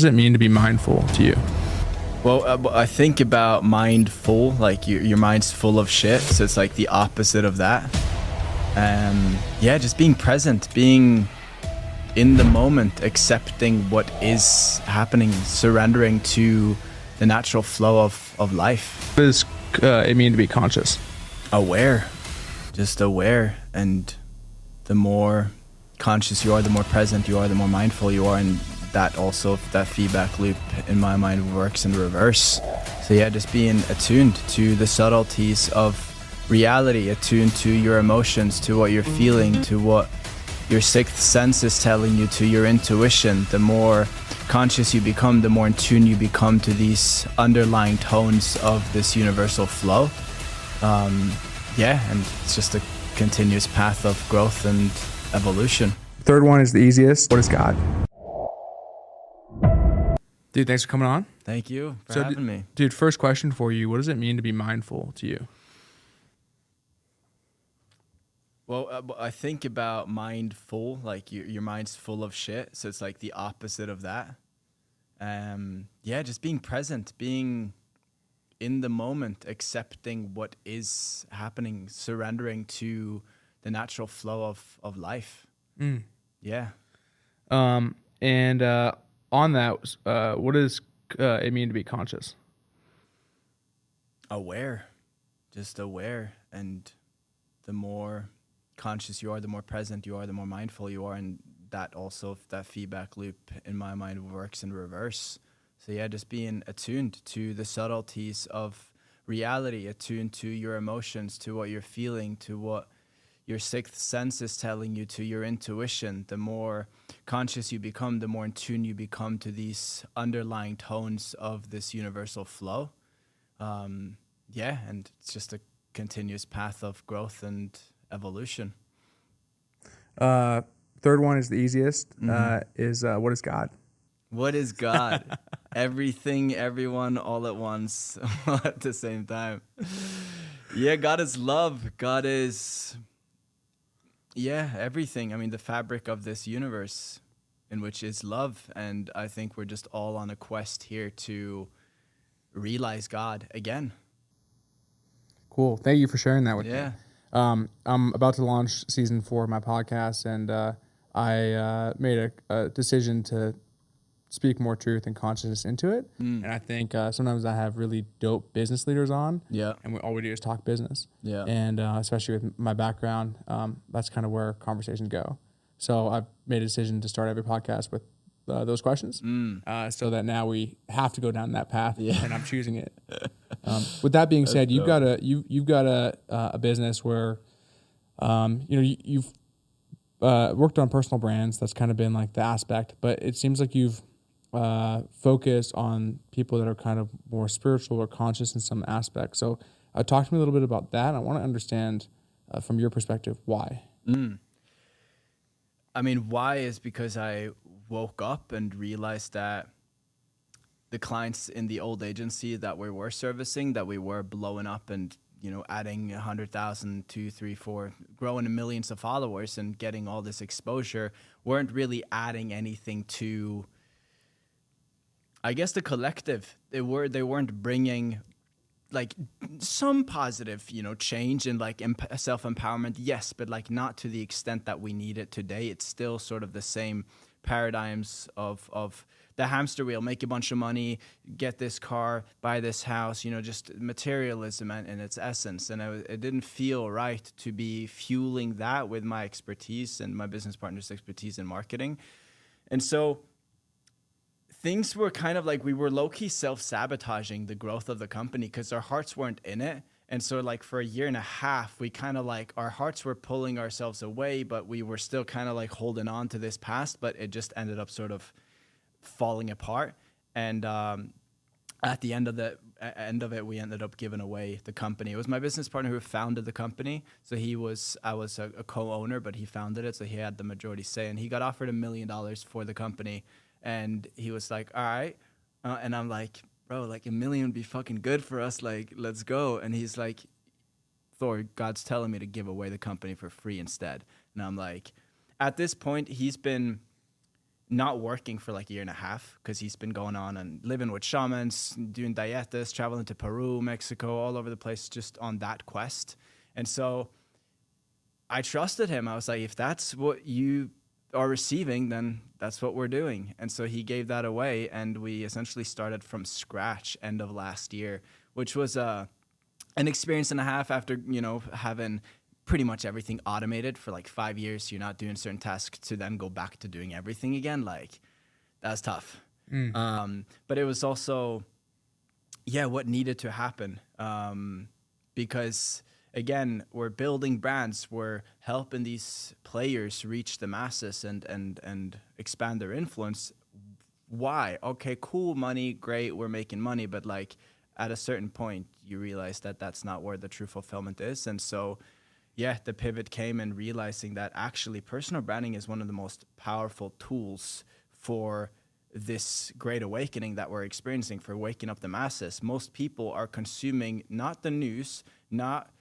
does it mean to be mindful to you? Well, I think about mindful, like your mind's full of shit. So it's like the opposite of that. Yeah, just being present, being in the moment, accepting what is happening, surrendering to the natural flow of life. What does it mean to be conscious? Aware, just aware. And the more conscious you are, the more present you are, the more mindful you are. And that also, that feedback loop in my mind works in reverse. So yeah, just being attuned to the subtleties of reality, attuned to your emotions, to what you're feeling, to what your sixth sense is telling you, to your intuition. The more conscious you become, the more in tune you become to these underlying tones of this universal flow. Yeah, and it's just a continuous path of growth and evolution. Third one is the easiest. What is God? Dude, thanks for coming on. Thank you for having me. Dude, first question for you. What does it mean to be mindful to you? Well, I think about mindful, like your mind's full of shit. So it's like the opposite of that. Yeah, just being present, being in the moment, accepting what is happening, surrendering to the natural flow of life. Yeah. And on that, what does it mean to be conscious? Aware, just aware. And the more conscious you are, the more present you are, the more mindful you are. And that also, that feedback loop in my mind works in reverse. So yeah, just being attuned to the subtleties of reality, attuned to your emotions, to what you're feeling, to what your sixth sense is telling you, to your intuition. The more conscious you become, the more in tune you become to these underlying tones of this universal flow. Yeah, and it's just a continuous path of growth and evolution. Third one is the easiest. Is what is God? What is God? Everything, everyone, all at once, all at the same time. Yeah, God is love. God is, yeah, everything. I mean, the fabric of this universe in which is love. And I think we're just all on a quest here to realize God again. Cool. Thank you for sharing that with me. Yeah. I'm about to launch season 4 of my podcast, and I made a decision to speak more truth and consciousness into it. And I think sometimes I have really dope business leaders on, and all we do is talk business. And especially with my background, that's kind of where conversations go. So I've made a decision to start every podcast with those questions, so that now we have to go down that path, and I'm choosing it. With that being said, you've got a business where you've worked on personal brands. That's kind of been like the aspect, but it seems like you've focused on people that are kind of more spiritual or conscious in some aspects. So talk to me a little bit about that. I want to understand from your perspective why. I mean, why is because I woke up and realized that the clients in the old agency that we were servicing, that we were blowing up and, adding 100,000, 2, 3, 4, growing to millions of followers and getting all this exposure, weren't really adding anything to, I guess, the collective. They weren't bringing like some positive, change and like self-empowerment. Yes, but like not to the extent that we need it today. It's still sort of the same paradigms of the hamster wheel, make a bunch of money, get this car, buy this house, just materialism in its essence. And it didn't feel right to be fueling that with my expertise and my business partner's expertise in marketing. And so things were kind of like we were low-key self-sabotaging the growth of the company because our hearts weren't in it. And so like for a year and a half, we kind of like our hearts were pulling ourselves away, but we were still kind of like holding on to this past, but it just ended up sort of falling apart. And at the end of it, we ended up giving away the company. It was my business partner who founded the company. So I was a co-owner, but he founded it. So he had the majority say, and he got offered $1 million for the company. And he was like, all right. And I'm like, bro, like $1 million would be fucking good for us. Like, let's go. And he's like, Thor, God's telling me to give away the company for free instead. And I'm like, at this point, he's been not working for like a year and a half because he's been going on and living with shamans, doing dietas, traveling to Peru, Mexico, all over the place, just on that quest. And so I trusted him. I was like, if that's what you are receiving, then that's what we're doing. And so he gave that away, and we essentially started from scratch end of last year, which was an experience and a half after, having pretty much everything automated for like 5 years. You're not doing certain tasks to then go back to doing everything again. Like, that's tough. But it was also, what needed to happen. Because again, we're building brands, we're helping these players reach the masses and expand their influence. Why? Okay, cool, money, great, we're making money, but like at a certain point, you realize that that's not where the true fulfillment is. And so, the pivot came in realizing that actually personal branding is one of the most powerful tools for this great awakening that we're experiencing, for waking up the masses. Most people are consuming not the news, not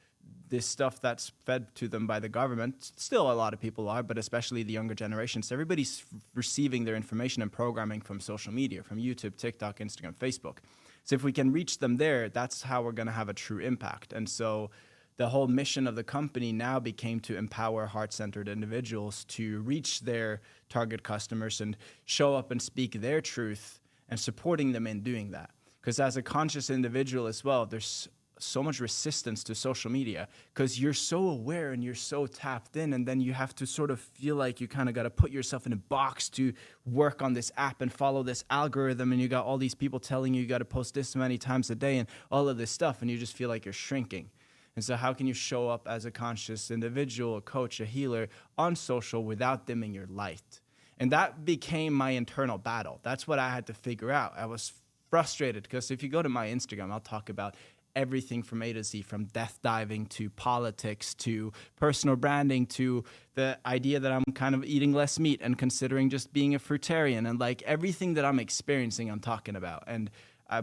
this stuff that's fed to them by the government. Still, a lot of people are, but especially the younger generations. Everybody's receiving their information and programming from social media, from YouTube, TikTok, Instagram, Facebook. So if we can reach them there, that's how we're going to have a true impact. And so the whole mission of the company now became to empower heart-centered individuals to reach their target customers and show up and speak their truth, and supporting them in doing that. Because as a conscious individual as well, there's so much resistance to social media because you're so aware and you're so tapped in, and then you have to sort of feel like you kind of got to put yourself in a box to work on this app and follow this algorithm, and you got all these people telling you got to post this many times a day and all of this stuff, and you just feel like you're shrinking. And so how can you show up as a conscious individual, a coach, a healer on social without dimming your light? And that became my internal battle. That's what I had to figure out. I was frustrated because if you go to my Instagram, I'll talk about everything from A to Z, from death diving to politics to personal branding to the idea that I'm kind of eating less meat and considering just being a fruitarian, and like everything that I'm experiencing, I'm talking about. And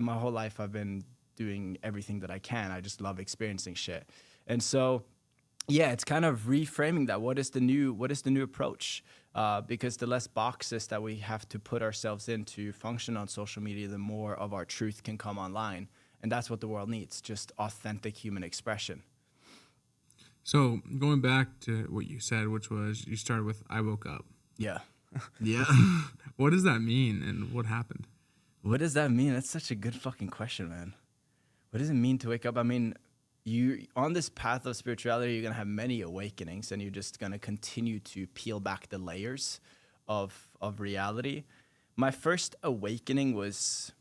my whole life I've been doing everything that I can. I just love experiencing shit. And so, it's kind of reframing that. What is the new approach? Because the less boxes that we have to put ourselves in to function on social media, the more of our truth can come online. And that's what the world needs, just authentic human expression. So going back to what you said, which was you started with I woke up. Yeah. Yeah. What does that mean and what happened? What does that mean? That's such a good fucking question, man. What does it mean to wake up? I mean, you on this path of spirituality, you're going to have many awakenings, and you're just going to continue to peel back the layers of reality. My first awakening was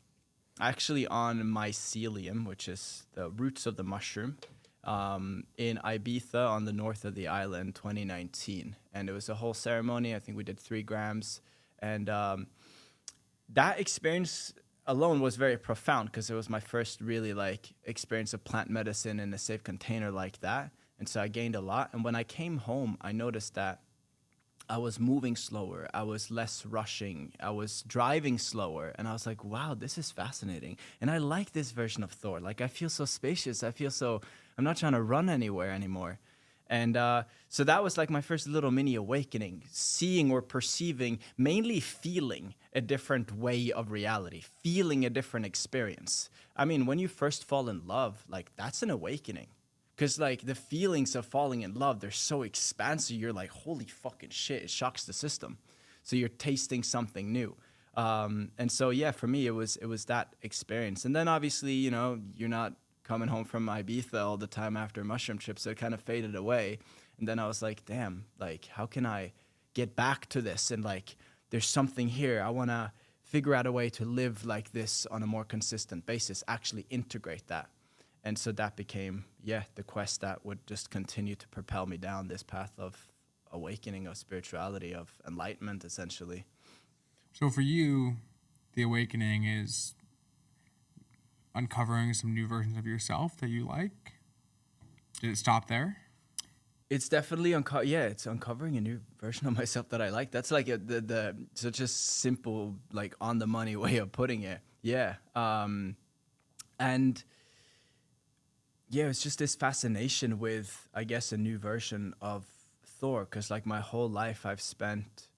actually on mycelium, which is the roots of the mushroom, in Ibiza on the north of the island, 2019. And it was a whole ceremony. I think we did 3 grams. And that experience alone was very profound because it was my first really experience of plant medicine in a safe container like that. And so I gained a lot. And when I came home, I noticed that I was moving slower. I was less rushing. I was driving slower. And I was like, wow, this is fascinating. And I like this version of Thor. Like, I feel so spacious. I'm not trying to run anywhere anymore. And so that was like my first little mini awakening, seeing or perceiving, mainly feeling a different way of reality, feeling a different experience. I mean, when you first fall in love, that's an awakening. Because, the feelings of falling in love, they're so expansive. You're like, holy fucking shit, it shocks the system. So you're tasting something new. And so, for me, it was that experience. And then, obviously, you're not coming home from Ibiza all the time after mushroom trips, so it kind of faded away. And then I was like, damn, how can I get back to this? And, there's something here. I want to figure out a way to live like this on a more consistent basis, actually integrate that. And so that became, the quest that would just continue to propel me down this path of awakening, of spirituality, of enlightenment, essentially. So for you, the awakening is uncovering some new versions of yourself that you like? Did it stop there? It's definitely it's uncovering a new version of myself that I like. That's the such a simple, on the money way of putting it. Yeah. And it's just this fascination with, I guess, a new version of Thor, because my whole life I've spent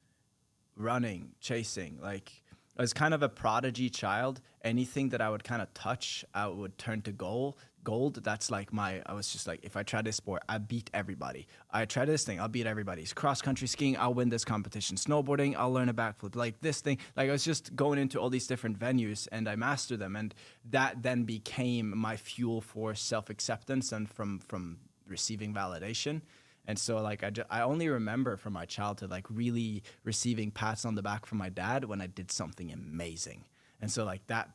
running, chasing. Like, I was kind of a prodigy child. Anything that I would kind of touch, I would turn to gold. That's like I was just like, if I try this sport, I beat everybody. I try this thing, I'll beat everybody. Cross country skiing, I'll win this competition. Snowboarding, I'll learn a backflip. Like this thing, like I was just going into all these different venues and I mastered them. And that then became my fuel for self-acceptance and from receiving validation. And so like I only remember from my childhood like really receiving pats on the back from my dad when I did something amazing. And so like that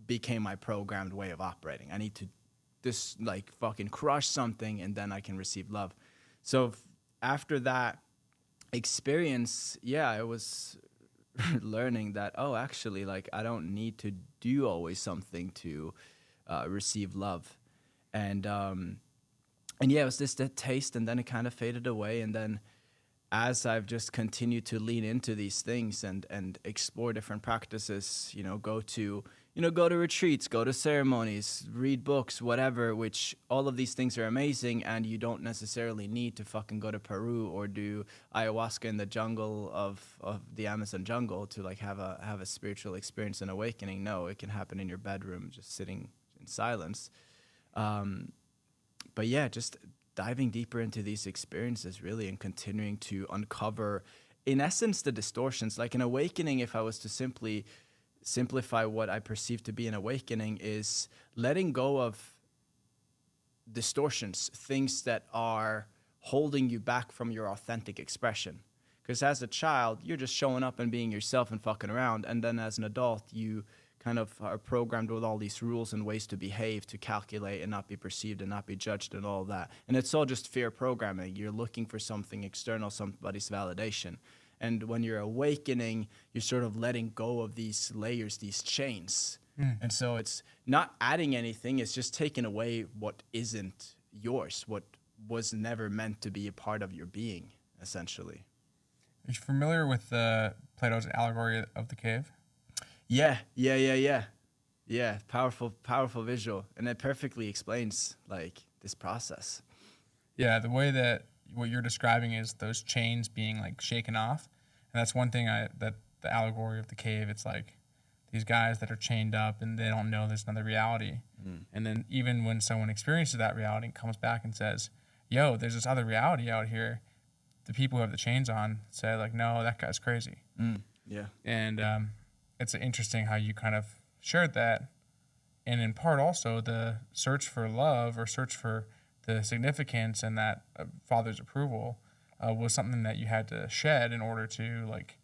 became my programmed way of operating. I need to just like fucking crush something and then I can receive love. So after that experience, yeah, I was learning that, oh, actually, like I don't need to do always something to receive love. And yeah, it was just that taste, and then it kind of faded away. And then as I've just continued to lean into these things and explore different practices, go to retreats, go to ceremonies, read books, whatever, which all of these things are amazing. And you don't necessarily need to fucking go to Peru or do ayahuasca in the jungle of the Amazon jungle to like have a spiritual experience and awakening. No, it can happen in your bedroom, just sitting in silence. But yeah, just diving deeper into these experiences really and continuing to uncover, in essence, the distortions. Like an awakening, if I was to simply simplify what I perceive to be an awakening, is letting go of distortions, things that are holding you back from your authentic expression. Because as a child, you're just showing up and being yourself and fucking around. And then as an adult, you kind of are programmed with all these rules and ways to behave, to calculate and not be perceived and not be judged and all that. And it's all just fear programming. You're looking for something external, somebody's validation. And when you're awakening, you're sort of letting go of these layers, these chains. And so it's not adding anything. It's just taking away what isn't yours, what was never meant to be a part of your being, essentially. Are you familiar with Plato's allegory of the cave? Yeah. Powerful visual. And it perfectly explains like this process. Yeah, the way that what you're describing is those chains being like shaken off. And that's one thing that the allegory of the cave, it's like these guys that are chained up and they don't know there's another reality. And then even when someone experiences that reality and comes back and says, yo, there's this other reality out here, the people who have the chains on say like, no, that guy's crazy. Yeah. And it's interesting how you kind of shared that. And in part also the search for love or search for the significance and that father's approval was something that you had to shed in order to like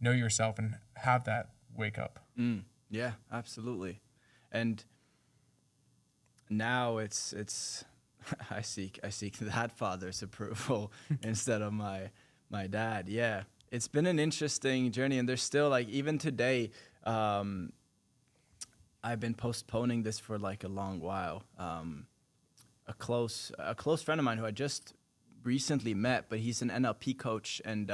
know yourself and have that wake up. Yeah, absolutely. And now it's I seek that father's approval instead of my dad. Yeah. It's been an interesting journey, and there's still like even today, I've been postponing this for like a long while. A close friend of mine who I just recently met, but he's an NLP coach, and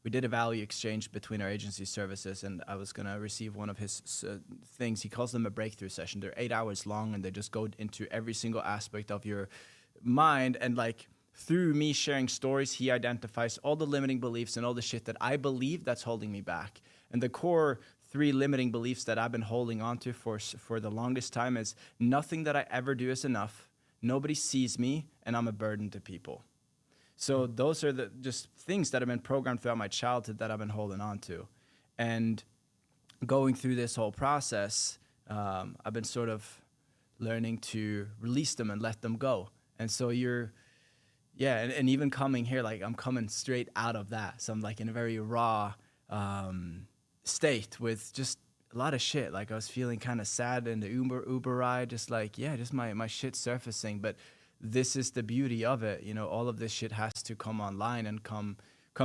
we did a value exchange between our agency services, and I was gonna receive one of his things. He calls them a breakthrough session. They're 8 hours long, and they just go into every single aspect of your mind, and like through me sharing stories, he identifies all the limiting beliefs and all the shit that I believe that's holding me back. And the core 3 limiting beliefs that I've been holding on to for the longest time is nothing that I ever do is enough, nobody sees me, and I'm a burden to people. So those are the just things that have been programmed throughout my childhood that I've been holding on to. And going through this whole process, I've been sort of learning to release them and let them go. And so and even coming here, like I'm coming straight out of that. So I'm like in a very raw state with just a lot of shit. Like I was feeling kind of sad in the Uber ride, just like, just my shit surfacing. But this is the beauty of it. All of this shit has to come online and come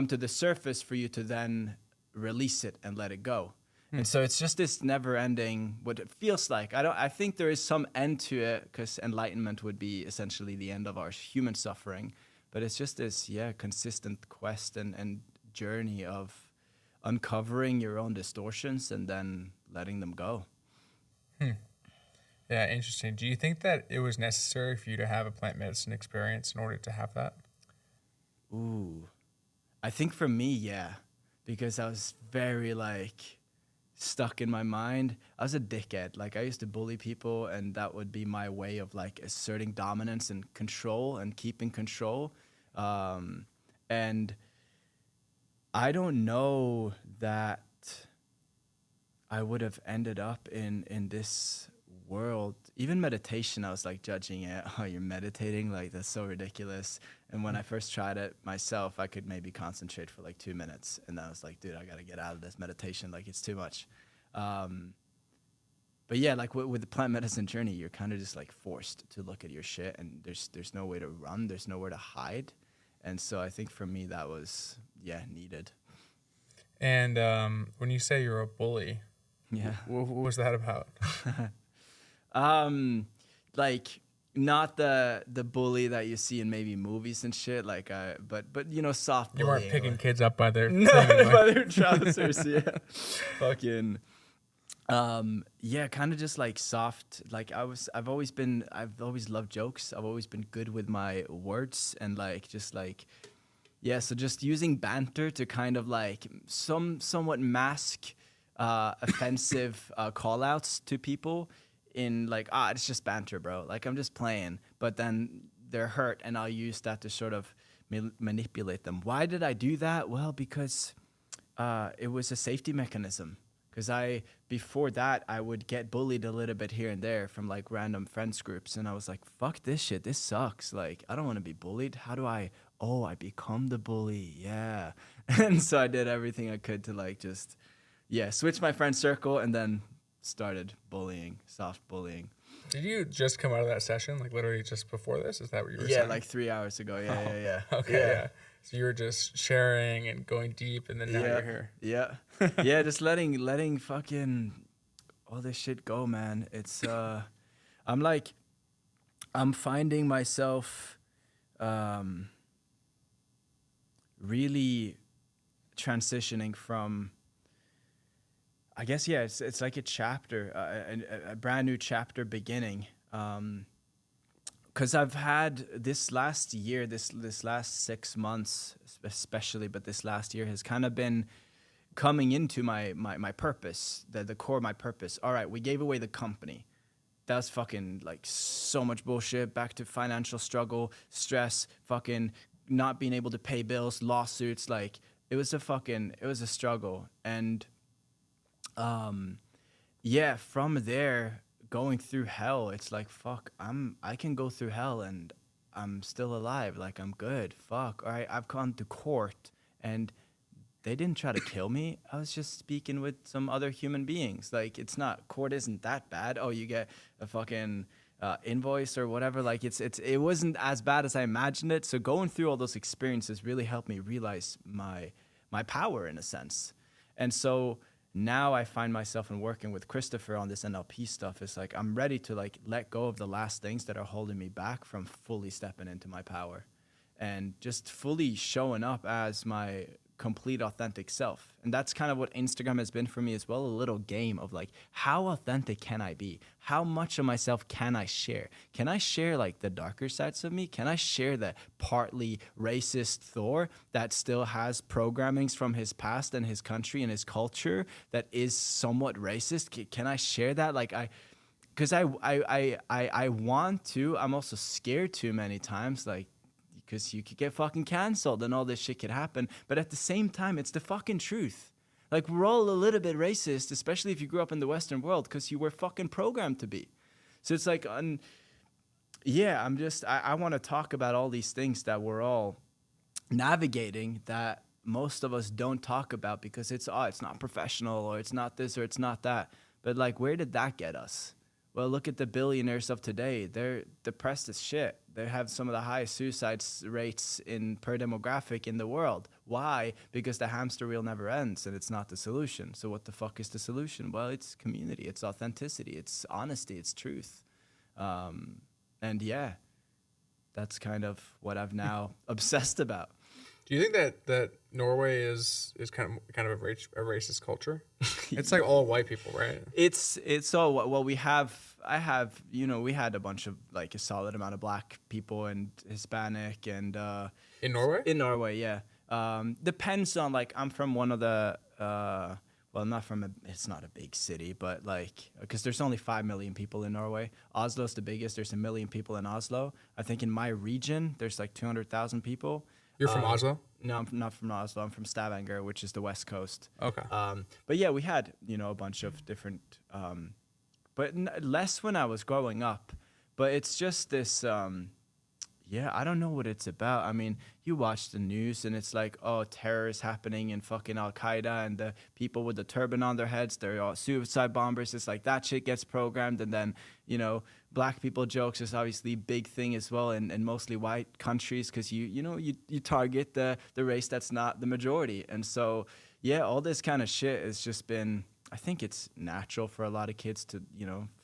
to the surface for you to then release it and let it go. And so it's just this never ending, what it feels like. I think there is some end to it, because enlightenment would be essentially the end of our human suffering. But it's just this, consistent quest and journey of uncovering your own distortions and then letting them go. Yeah, interesting. Do you think that it was necessary for you to have a plant medicine experience in order to have that? Ooh, I think for me, yeah. because I was very like stuck in my mind. I was a dickhead. Like I used to bully people, and that would be my way of like asserting dominance and control and keeping control. And I don't know that I would have ended up in this world. Even meditation, I was like judging it. Oh, you're meditating? Like that's so ridiculous. And when I first tried it myself, I could maybe concentrate for like 2 minutes, and I was like, dude, I gotta get out of this meditation. Like it's too much. But yeah, like with the plant medicine journey, you're kind of just like forced to look at your shit, and there's no way to run. There's nowhere to hide. And so I think for me that was needed. And when you say you're a bully, what was that about? Like not the bully that you see in maybe movies and shit. Like but soft bullying. You weren't picking kids up by their by their trousers. Yeah, fucking. Kind of just like soft. Like I've always loved jokes. I've always been good with my words, and like just like. Yeah, so just using banter to kind of like somewhat mask offensive call-outs to people in like, it's just banter, bro. Like, I'm just playing. But then they're hurt, and I'll use that to sort of manipulate them. Why did I do that? Well, because it was a safety mechanism. Because before that, I would get bullied a little bit here and there from like random friends groups. And I was like, fuck this shit. This sucks. Like, I don't want to be bullied. How do I become the bully. Yeah. And so I did everything I could to like just, switch my friend circle, and then started bullying, soft bullying. Did you just come out of that session, like literally just before this? Is that what you were saying? Yeah, like 3 hours ago. Yeah. Okay, yeah. So you were just sharing and going deep, and then now you're here. Yeah. Yeah, just letting fucking all this shit go, man. It's, I'm finding myself, really transitioning from, I guess, it's like a chapter, a brand new chapter beginning. Because I've had this last year, this last 6 months especially, but this last year has kind of been coming into my purpose, the core of my purpose. All right, we gave away the company. That was fucking like so much bullshit, back to financial struggle, stress, fucking not being able to pay bills, lawsuits. Like it was a struggle. And from there, going through hell, it's like, fuck, I can go through hell and I'm still alive. Like I'm good. Fuck. All right, I've gone to court and they didn't try to kill me. I was just speaking with some other human beings. Like court isn't that bad. Oh, you get a fucking invoice or whatever. Like it wasn't as bad as I imagined it. So going through all those experiences really helped me realize my power in a sense. And so now I find myself in working with Christopher on this NLP stuff. It's like I'm ready to like let go of the last things that are holding me back from fully stepping into my power and just fully showing up as my complete authentic self. And that's kind of what Instagram has been for me as well, a little game of like, how authentic can I be? How much of myself can I share? Can I share like the darker sides of me? Can I share the partly racist Thor that still has programmings from his past and his country and his culture that is somewhat racist? Can I share that? Like because I want to, I'm also scared too many times, like, because you could get fucking canceled and all this shit could happen. But at the same time, it's the fucking truth. Like, we're all a little bit racist, especially if you grew up in the Western world, because you were fucking programmed to be. So it's like, I want to talk about all these things that we're all navigating that most of us don't talk about because it's not professional, or it's not this, or it's not that. But like, where did that get us? Well, look at the billionaires of today. They're depressed as shit. They have some of the highest suicide rates per demographic in the world. Why? Because the hamster wheel never ends, and it's not the solution. So what the fuck is the solution? Well, it's community. It's authenticity. It's honesty. It's truth. That's kind of what I've now obsessed about. Do you think that Norway is kind of a racist culture? It's like all white people, right? It's all, well, we had a bunch of, like, a solid amount of black people and Hispanic and in Norway? In Norway, yeah. Depends on, like, I'm from one of the well, not from it's not a big city, but like, because there's only 5 million people in Norway. Oslo's the biggest. There's 1 million people in Oslo. I think in my region there's like 200,000 people. You're from Oslo? No, I'm not from Oslo. I'm from Stavanger, which is the west coast. Okay. But yeah, we had, a bunch of different, but less when I was growing up. But it's just this, I don't know what it's about. I mean, you watch the news and it's like, oh, terror is happening in fucking Al Qaeda, and the people with the turban on their heads, they're all suicide bombers. It's like that shit gets programmed. And then, black people jokes is obviously a big thing as well in mostly white countries, because you target the race that's not the majority. And so, yeah, all this kind of shit has just been, I think it's natural for a lot of kids to,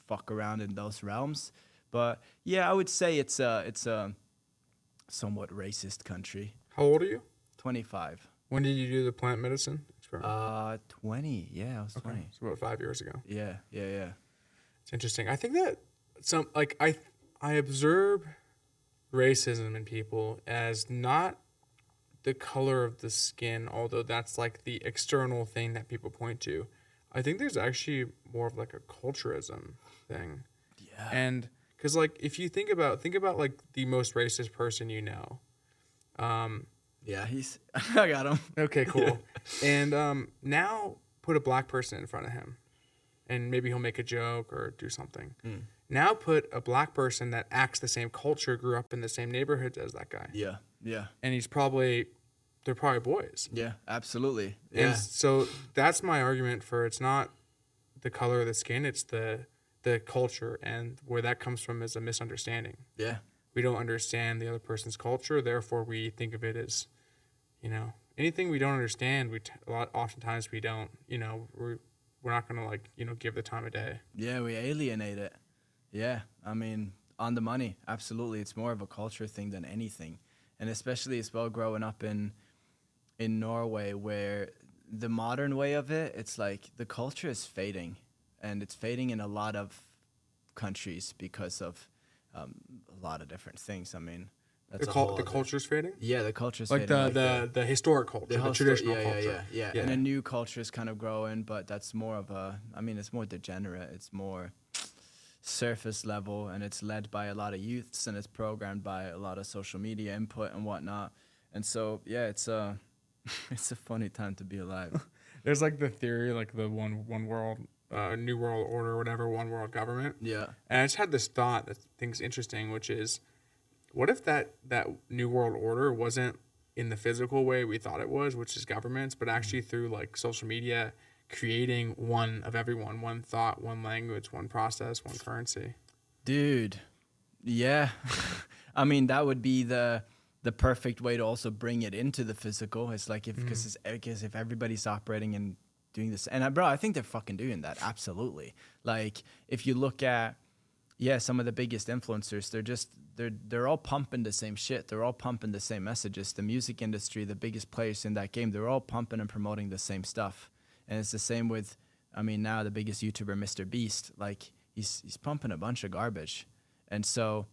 fuck around in those realms. But yeah, I would say it's a somewhat racist country. How old are you? 25. When did you do the plant medicine experiment? 20. Yeah, I was 20. So about 5 years ago. Yeah. It's interesting. I think that I observe racism in people as not the color of the skin, although that's like the external thing that people point to. I think there's actually more of like a culturism thing. Yeah. And because, like, if you think about like the most racist person you know. Yeah, I got him. Okay, cool. And now put a black person in front of him, and maybe he'll make a joke or do something. Now put a black person that acts the same culture, grew up in the same neighborhoods as that guy. Yeah. And they're probably boys. Yeah, absolutely. Yeah. And so that's my argument for, it's not the color of the skin, it's the culture, and where that comes from is a misunderstanding. Yeah. We don't understand the other person's culture, therefore we think of it as, anything we don't understand, oftentimes we don't, we're not going to give the time of day. Yeah, we alienate it. Yeah, I mean, on the money, absolutely. It's more of a culture thing than anything. And especially as well growing up in Norway, where the modern way of it, it's like the culture is fading. And it's fading in a lot of countries because of a lot of different things. I mean, that's the culture's fading? Yeah, the culture's fading. The historic culture, the traditional culture. Yeah. And a new culture is kind of growing, but that's more of it's more degenerate. It's more surface level, and it's led by a lot of youths, and it's programmed by a lot of social media input and whatnot. And so, yeah, it's a funny time to be alive. There's like the theory, like the one world, new world order, or whatever, one world government. Yeah. And I just had this thought that I think's interesting, which is, what if that new world order wasn't in the physical way we thought it was, which is governments, but actually through like social media, creating one of everyone, one thought, one language, one process, one currency. Dude, yeah. I mean, that would be the perfect way to also bring it into the physical. It's like because if everybody's operating and doing this, and I think they're fucking doing that. Absolutely. Like if you look at, some of the biggest influencers, they're all pumping the same shit. They're all pumping the same messages. The music industry, the biggest players in that game, they're all pumping and promoting the same stuff. And it's the same with, now the biggest YouTuber, Mr. Beast, like he's pumping a bunch of garbage. And so,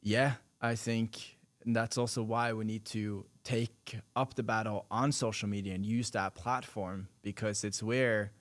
yeah, I think that's also why we need to take up the battle on social media and use that platform, because it's where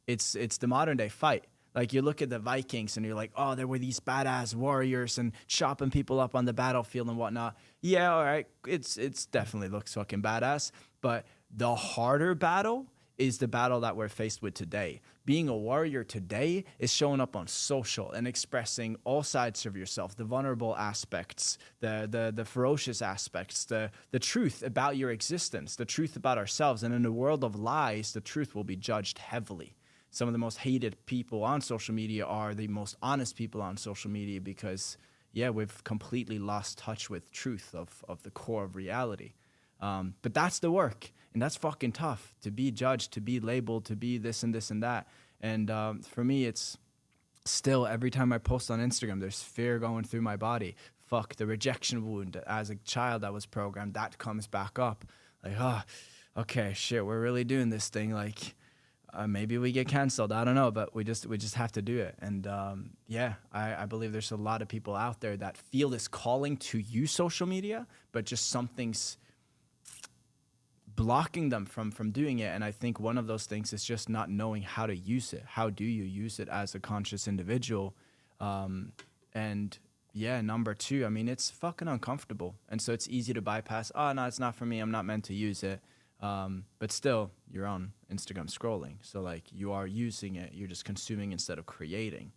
it's the modern day fight. Like you look at the Vikings and you're like, oh, there were these badass warriors and chopping people up on the battlefield and whatnot. Yeah, all right, it's definitely looks fucking badass. But the harder battle is the battle that we're faced with today. Being a warrior today is showing up on social and expressing all sides of yourself, the vulnerable aspects, the ferocious aspects, the truth about your existence, the truth about ourselves. And in a world of lies, the truth will be judged heavily. Some of the most hated people on social media are the most honest people on social media, because, we've completely lost touch with truth of the core of reality. But that's the work. And that's fucking tough, to be judged, to be labeled, to be this and this and that. And for me, it's still every time I post on Instagram, there's fear going through my body. Fuck, the rejection wound as a child that was programmed, that comes back up. Like, okay, shit, we're really doing this thing. Like, maybe we get canceled. I don't know, but we just have to do it. And I believe there's a lot of people out there that feel this calling to use social media, but just something's blocking them from doing it. And I think one of those things is just not knowing how to use it. How do you use it as a conscious individual? And yeah, number two, I mean, it's fucking uncomfortable. And so it's easy to bypass. Oh, no, it's not for me. I'm not meant to use it. But still, you're on Instagram scrolling. So like you are using it. You're just consuming instead of creating.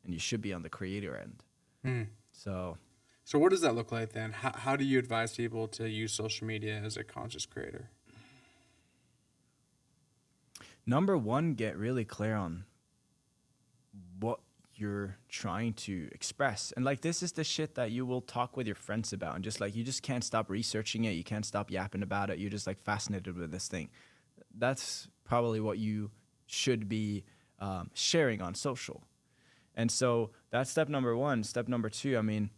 And you should be on the creator end. So what does that look like then? How do you advise people to use social media as a conscious creator? Number one, get really clear on what you're trying to express. And like, this is the shit that you will talk with your friends about. And just like, you just can't stop researching it. You can't stop yapping about it. You're just like fascinated with this thing. That's probably what you should be sharing on social. And so that's step number one. Step number two, I mean,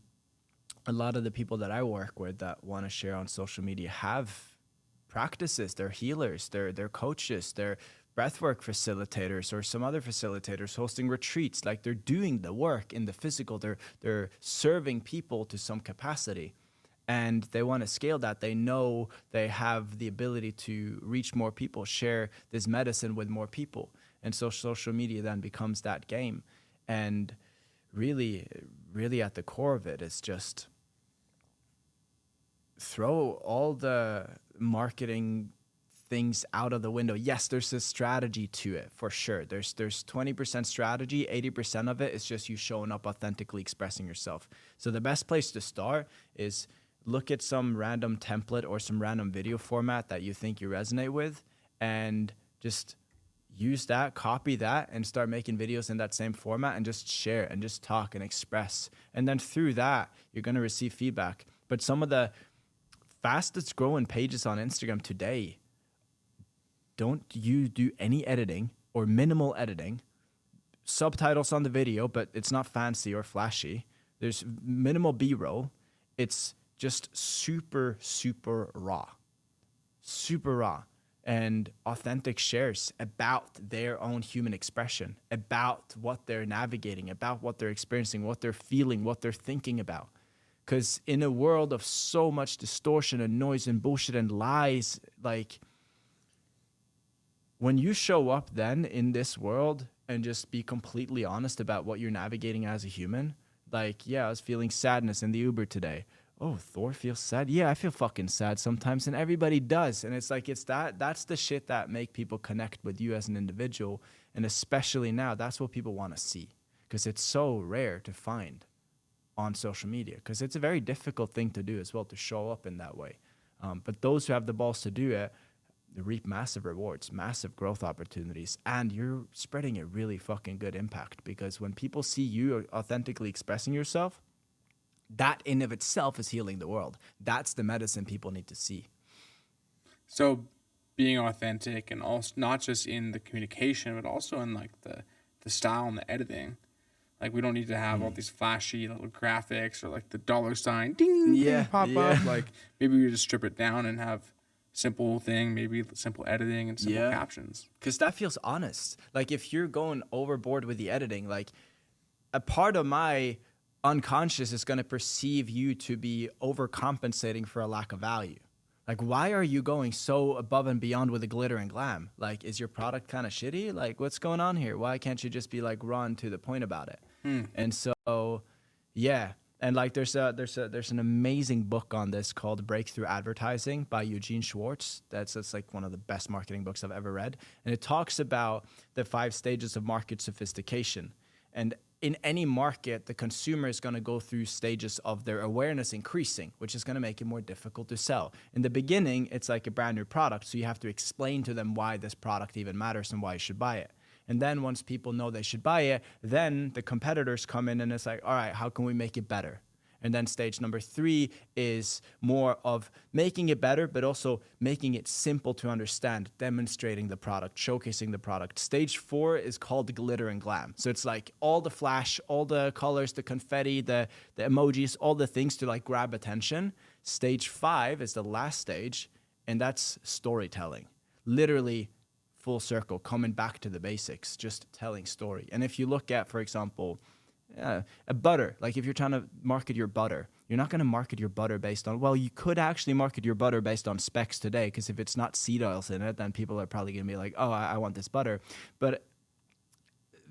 a lot of the people that I work with that want to share on social media have practices. They're healers, they're coaches, they're breathwork facilitators or some other facilitators hosting retreats. Like, they're doing the work in the physical. They're serving people to some capacity, and they want to scale that. They know they have the ability to reach more people, share this medicine with more people. And so social media then becomes that game. And really, really at the core of it is just throw all the marketing things out of the window. Yes, there's a strategy to it for sure. There's 20% strategy, 80% of it is just you showing up authentically expressing yourself. So the best place to start is look at some random template or some random video format that you think you resonate with, and just use that, copy that, and start making videos in that same format and just share and just talk and express. And then through that, you're going to receive feedback. But some of the fastest growing pages on Instagram today, don't you do any editing or minimal editing, subtitles on the video, but it's not fancy or flashy. There's minimal B-roll. It's just super, super raw, and authentic shares about their own human expression, about what they're navigating, about what they're experiencing, what they're feeling, what they're thinking about. Because in a world of so much distortion and noise and bullshit and lies, like, when you show up then in this world and just be completely honest about what you're navigating as a human, like, yeah, I was feeling sadness in the Uber today. Oh, Thor feels sad? Yeah, I feel fucking sad sometimes, and everybody does. And it's like, that's the shit that make people connect with you as an individual. And especially now, that's what people want to see, because it's so rare to find on social media, because it's a very difficult thing to do as well, to show up in that way. But those who have the balls to do it, they reap massive rewards, massive growth opportunities, and you're spreading a really fucking good impact, because when people see you authentically expressing yourself, that in of itself is healing the world. That's the medicine people need to see. So being authentic, and also not just in the communication, but also in like the style and the editing. Like, we don't need to have all these flashy little graphics or like the $sign ding pop up. Like, maybe we just strip it down and have simple thing, maybe simple editing and simple captions. Because that feels honest. Like, if you're going overboard with the editing, like, a part of my unconscious is going to perceive you to be overcompensating for a lack of value. Like, why are you going so above and beyond with the glitter and glam? Like, is your product kind of shitty? Like, what's going on here? Why can't you just be like raw and to the point about it? And so, yeah. And like, there's an amazing book on this called Breakthrough Advertising by Eugene Schwartz. That's like one of the best marketing books I've ever read. And it talks about the 5 stages of market sophistication. And in any market, the consumer is going to go through stages of their awareness increasing, which is going to make it more difficult to sell. In the beginning, it's like a brand new product, so you have to explain to them why this product even matters and why you should buy it. And then once people know they should buy it, then the competitors come in and it's like, all right, how can we make it better? And then stage number 3 is more of making it better, but also making it simple to understand, demonstrating the product, showcasing the product. Stage 4 is called glitter and glam. So it's like all the flash, all the colors, the confetti, the emojis, all the things to like grab attention. Stage 5 is the last stage, and that's storytelling. Literally full circle, coming back to the basics, just telling story. And if you look at, for example, a butter, like if you're trying to market your butter, you're not going to market your butter based on, well, you could actually market your butter based on specs today, because if it's not seed oils in it, then people are probably going to be like, oh, I want this butter. But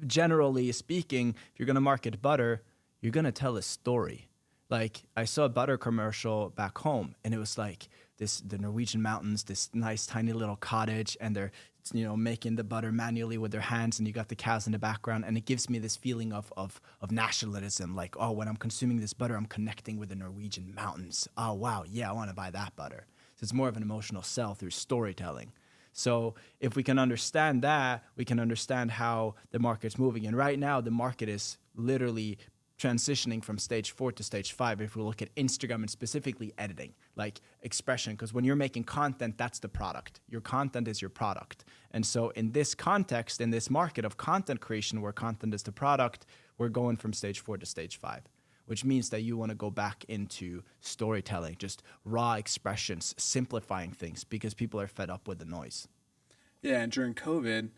generally speaking, if you're going to market butter, you're going to tell a story. Like, I saw a butter commercial back home, and it was like the Norwegian mountains, this nice tiny little cottage, and they're, you know, making the butter manually with their hands, and you got the cows in the background, and it gives me this feeling of nationalism. Like, oh, when I'm consuming this butter, I'm connecting with the Norwegian mountains. Oh, wow, yeah, I want to buy that butter. So it's more of an emotional sell through storytelling. So if we can understand that, we can understand how the market's moving. And right now, the market is literally transitioning from stage 4 to stage 5 if we look at Instagram and specifically editing, like expression, because when you're making content, that's the product. Your content is your product. And so in this context, in this market of content creation where content is the product, we're going from stage 4 to stage 5, which means that you want to go back into storytelling, just raw expressions, simplifying things, because people are fed up with the noise. Yeah, and during COVID,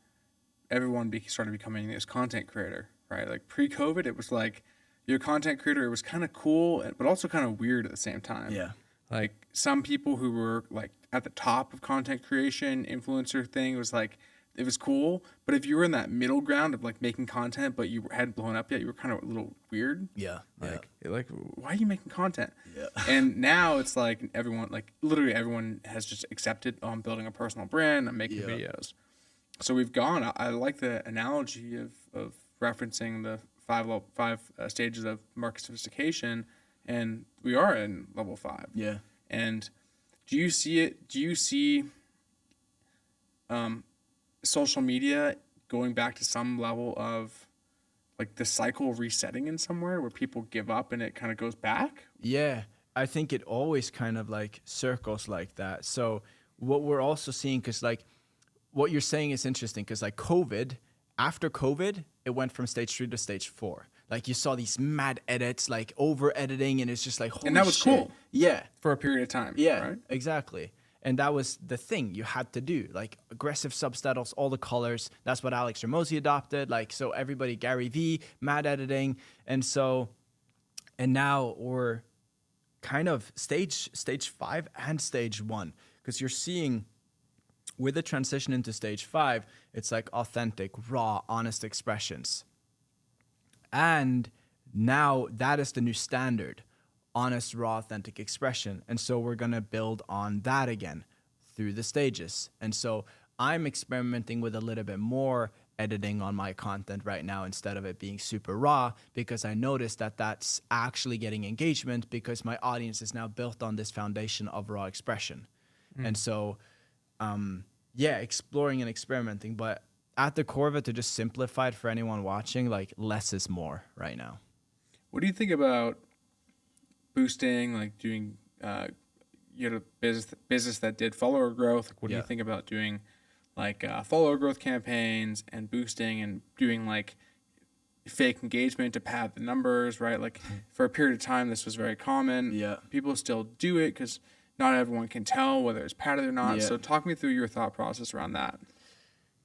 everyone started becoming this content creator, right? Like pre-COVID, it was like, your content creator, it was kind of cool, but also kind of weird at the same time. Yeah. Like some people who were like at the top of content creation, influencer thing, was like, it was cool. But if you were in that middle ground of like making content, but you hadn't blown up yet, you were kind of a little weird. Yeah. Like why are you making content? Yeah. And now it's like everyone, like literally everyone has just accepted, oh, I'm building a personal brand, I'm making videos. So we've gone, I like the analogy of referencing the five stages of market sophistication, and we are in level 5. Yeah. And do you see social media going back to some level of like the cycle resetting in somewhere where people give up and it kind of goes back? Yeah, I think it always kind of like circles like that. So what we're also seeing, because like what you're saying is interesting, because like after COVID, it went from stage 3 to stage 4. Like you saw these mad edits, like over editing, and it's just like, holy and that was shit. cool. Yeah. For a period of time. Yeah, right? Exactly. And that was the thing you had to do, like aggressive subtitles, all the colors. That's what Alex Ramosi adopted. Like, so everybody, Gary V, mad editing. And now we're kind of stage 5 and stage 1, because you're seeing with the transition into stage 5, it's like authentic, raw, honest expressions. And now that is the new standard, honest, raw, authentic expression. And so we're going to build on that again through the stages. And so I'm experimenting with a little bit more editing on my content right now instead of it being super raw, because I noticed that that's actually getting engagement, because my audience is now built on this foundation of raw expression. And so exploring and experimenting, but at the core of it, to just simplify it for anyone watching, like less is more right now. What do you think about boosting, like doing, you had a business that did follower growth? Like, what do you think about doing like follower growth campaigns and boosting and doing like fake engagement to pad the numbers, right? Like for a period of time, this was very common. Yeah. People still do it because not everyone can tell whether it's padded or not. So talk me through your thought process around that.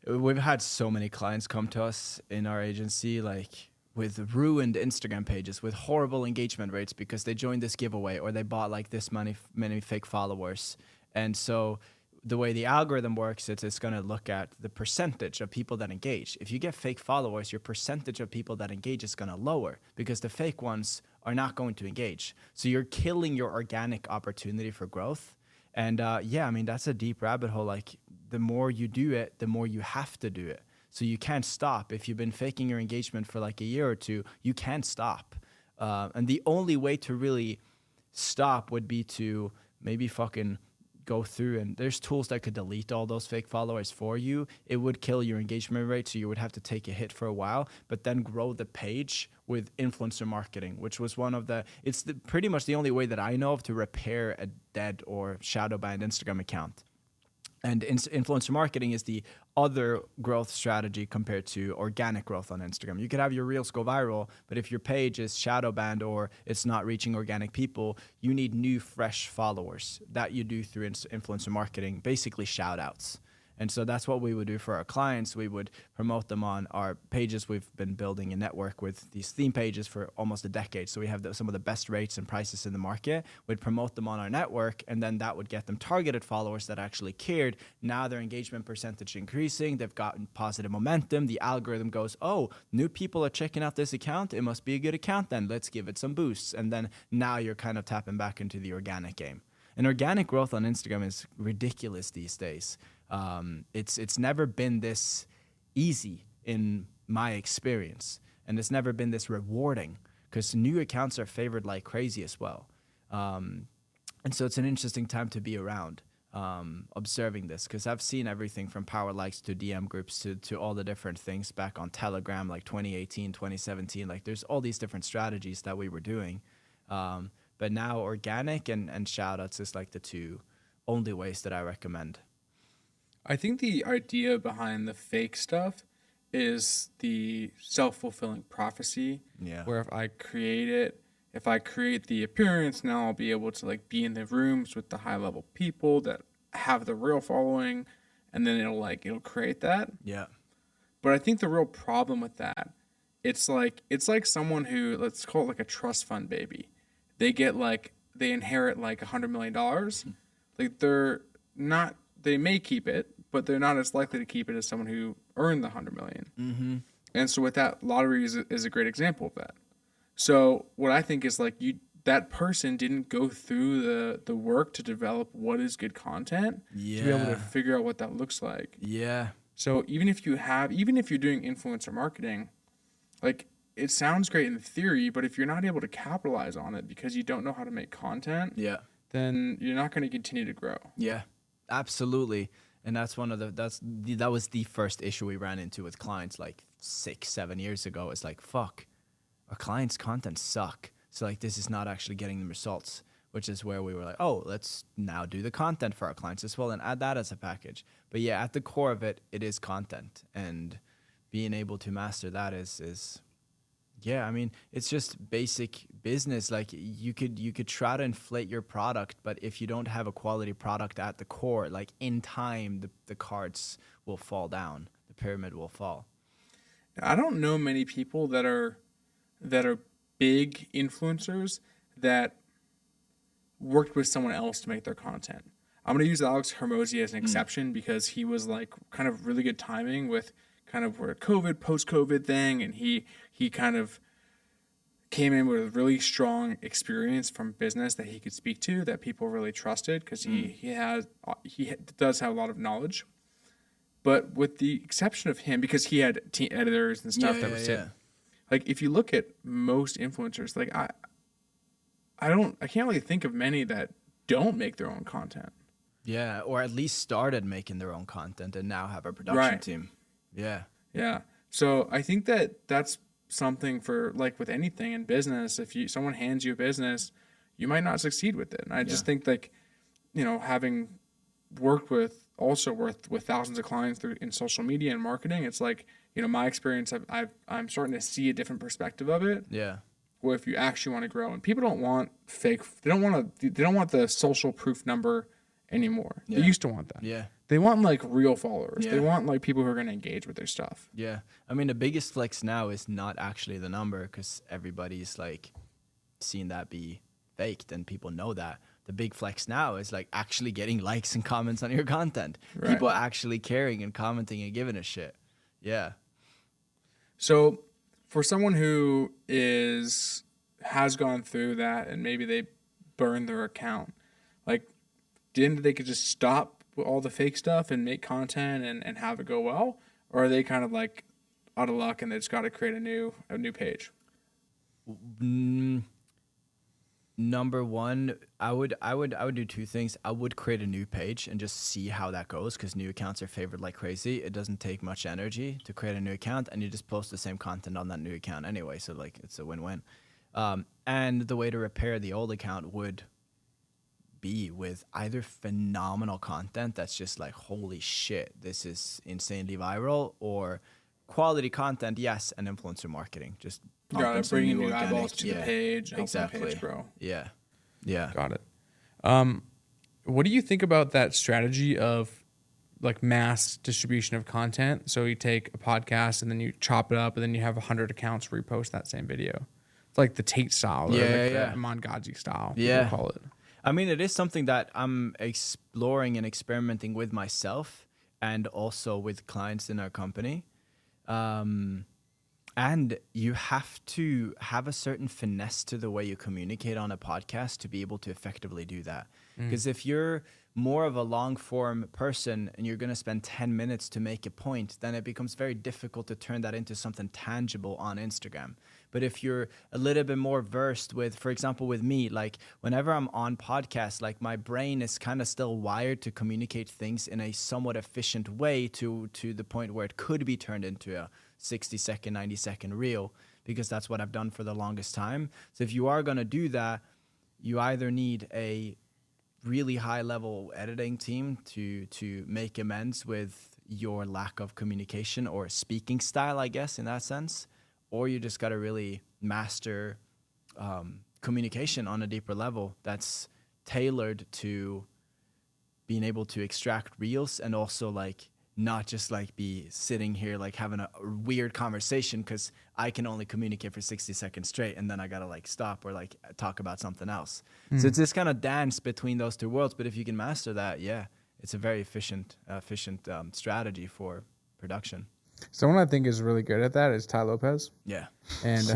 We've had so many clients come to us in our agency, like with ruined Instagram pages, with horrible engagement rates because they joined this giveaway or they bought like this many fake followers. And so the way the algorithm works, it's going to look at the percentage of people that engage. If you get fake followers, your percentage of people that engage is going to lower because the fake ones are not going to engage. So you're killing your organic opportunity for growth. And that's a deep rabbit hole. Like the more you do it, the more you have to do it. So you can't stop. If you've been faking your engagement for like a year or two, you can't stop. And the only way to really stop would be to maybe fucking go through, and there's tools that could delete all those fake followers for you. It would kill your engagement rate, so you would have to take a hit for a while, but then grow the page with influencer marketing, which was pretty much the only way that I know of to repair a dead or shadow banned Instagram account. And influencer marketing is the other growth strategy compared to organic growth on Instagram. You could have your reels go viral, but if your page is shadow banned or it's not reaching organic people, you need new, fresh followers. That you do through influencer marketing, basically shout outs. And so that's what we would do for our clients. We would promote them on our pages. We've been building a network with these theme pages for almost a decade. So we have some of the best rates and prices in the market. We'd promote them on our network, and then that would get them targeted followers that actually cared. Now their engagement percentage increasing. They've gotten positive momentum. The algorithm goes, oh, new people are checking out this account. It must be a good account then. Let's give it some boosts. And then now you're kind of tapping back into the organic game. And organic growth on Instagram is ridiculous these days. It's never been this easy in my experience, and it's never been this rewarding because new accounts are favored like crazy as well. And so it's an interesting time to be around observing this, because I've seen everything from power likes to DM groups to all the different things back on Telegram, like 2018, 2017. Like there's all these different strategies that we were doing. But now organic and shout outs is like the two only ways that I recommend. I think the idea behind the fake stuff is the self-fulfilling prophecy. Yeah. Where if I create the appearance, now I'll be able to like be in the rooms with the high-level people that have the real following, and then it'll create that. Yeah. But I think the real problem with that, it's like someone who, let's call it like a trust fund baby. They inherit like $100 million. Like they may keep it, but they're not as likely to keep it as someone who earned the $100 million. Mm-hmm. And so with that, lottery is a great example of that. So what I think is like that person didn't go through the work to develop what is good content to be able to figure out what that looks like. Yeah. So even if you're doing influencer marketing, like it sounds great in theory, but if you're not able to capitalize on it because you don't know how to make content, then you're not going to continue to grow. Yeah, absolutely. And that's that was the first issue we ran into with clients like 6-7 years ago. It's like, fuck, our clients' content suck. So like this is not actually getting them results, which is where we were like, oh, let's now do the content for our clients as well and add that as a package. But yeah, at the core of it is content, and being able to master that is yeah, I mean, it's just basic business. Like you could try to inflate your product, but if you don't have a quality product at the core, like in time, the cards will fall down. The pyramid will fall. I don't know many people that are big influencers that worked with someone else to make their content. I'm going to use Alex Hormozi as an exception because he was like kind of really good timing with kind of where post-COVID thing, and he kind of came in with a really strong experience from business that he could speak to that people really trusted because he does have a lot of knowledge. But with the exception of him, because he had editors and stuff like if you look at most influencers, like I can't really think of many that don't make their own content. Yeah, or at least started making their own content and now have a production team. Yeah. Yeah. So I think that's something for like with anything in business. If someone hands you a business, you might not succeed with it. And I just think like, having worked with thousands of clients in social media and marketing, it's like, my experience, I'm starting to see a different perspective of it. Yeah. Where if you actually want to grow, and people don't want fake, they don't want the social proof number anymore. Yeah. They used to want that. Yeah. They want like real followers. Yeah. They want like people who are going to engage with their stuff. Yeah. I mean, the biggest flex now is not actually the number because everybody's like seeing that be faked and people know that. The big flex now is like actually getting likes and comments on your content. Right. People actually caring and commenting and giving a shit. Yeah. So for someone who has gone through that and maybe they burned their account, like they could just stop all the fake stuff and make content and have it go well, or are they kind of like out of luck and they just got to create a new page? Number one, I would do two things. I would create a new page and just see how that goes because new accounts are favored like crazy. It doesn't take much energy to create a new account, and you just post the same content on that new account anyway. So like it's a win-win. And the way to repair the old account would be with either phenomenal content that's just like, holy shit, this is insanely viral, or quality content, yes, and influencer marketing. Just bringing new eyeballs to the page, exactly. The page grow. Yeah. Got it. What do you think about that strategy of like mass distribution of content. So you take a podcast and then you chop it up and then you have 100 accounts repost that same video. It's like the Tate style, or like the Iman Gadzhi style, people call it. I mean, it is something that I'm exploring and experimenting with myself and also with clients in our company. And you have to have a certain finesse to the way you communicate on a podcast to be able to effectively do that. Because if you're more of a long form person and you're going to spend 10 minutes to make a point, then it becomes very difficult to turn that into something tangible on Instagram. But if you're a little bit more versed with, for example, with me, like whenever I'm on podcasts, like my brain is kind of still wired to communicate things in a somewhat efficient way to the point where it could be turned into a 60-second, 90-second reel, because that's what I've done for the longest time. So if you are going to do that, you either need a really high level editing team to make amends with your lack of communication or speaking style, I guess, in that sense, or you just got to really master communication on a deeper level that's tailored to being able to extract reels and also like not just like be sitting here like having a weird conversation because I can only communicate for 60 seconds straight and then I gotta like stop or like talk about something else. So it's this kind of dance between those two worlds. But if you can master that, yeah, it's a very efficient strategy for production. Someone I think is really good at that is Ty Lopez. Yeah. And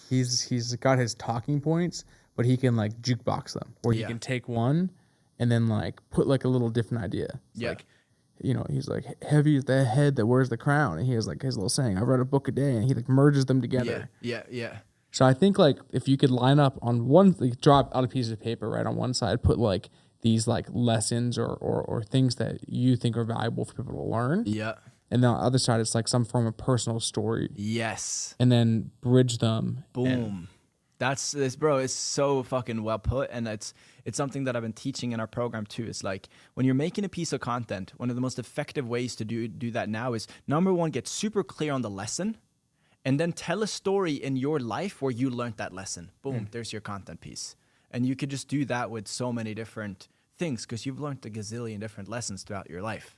he's got his talking points, but he can like jukebox them, or he can take one and then like put like a little different idea. It's like, you know, he's like, heavy is the head that wears the crown. And he has like his little saying, I read a book a day, and he like merges them together. Yeah. So I think like if you could line up on one, like drop out a piece of paper, right, on one side, put like these like lessons or things that you think are valuable for people to learn. Yeah. And then on the other side, it's like some form of personal story. Yes. And then bridge them. Boom. That's this, bro. It's so fucking well put, and it's something that I've been teaching in our program too. It's like when you're making a piece of content, one of the most effective ways to do that now is, number one, get super clear on the lesson, and then tell a story in your life where you learned that lesson. Boom, there's your content piece, and you could just do that with so many different things because you've learned a gazillion different lessons throughout your life,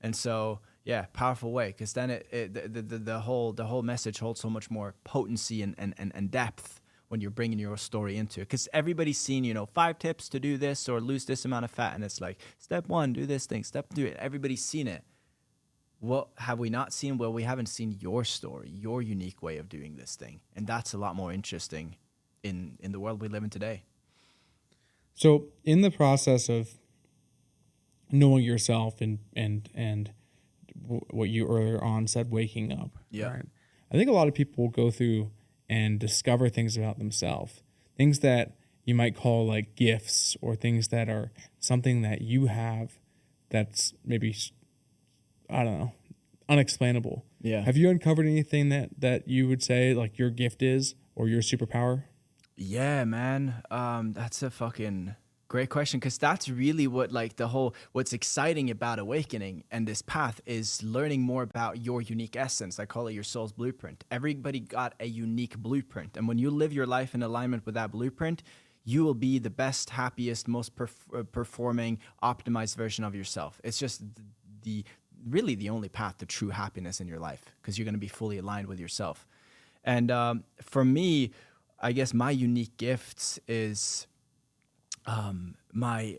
and so. Yeah, powerful way, because then the whole message holds so much more potency and depth when you're bringing your story into it. Because everybody's seen, 5 tips to do this or lose this amount of fat, and it's like, step 1, do this thing, step 2, everybody's seen it. What have we not seen? Well, we haven't seen your story, your unique way of doing this thing, and that's a lot more interesting in the world we live in today. So in the process of knowing yourself and what you earlier on said, waking up. Yeah. Right? I think a lot of people will go through and discover things about themselves, things that you might call like gifts, or things that are something that you have that's maybe, I don't know, unexplainable. Yeah. Have you uncovered anything that you would say like your gift is or your superpower? Yeah, man. That's a fucking great question, because that's really what what's exciting about awakening and this path is learning more about your unique essence. I call it your soul's blueprint. Everybody got a unique blueprint, and when you live your life in alignment with that blueprint, you will be the best, happiest, most performing, optimized version of yourself. It's just really the only path to true happiness in your life, because you're going to be fully aligned with yourself. And for me, I guess my unique gifts is my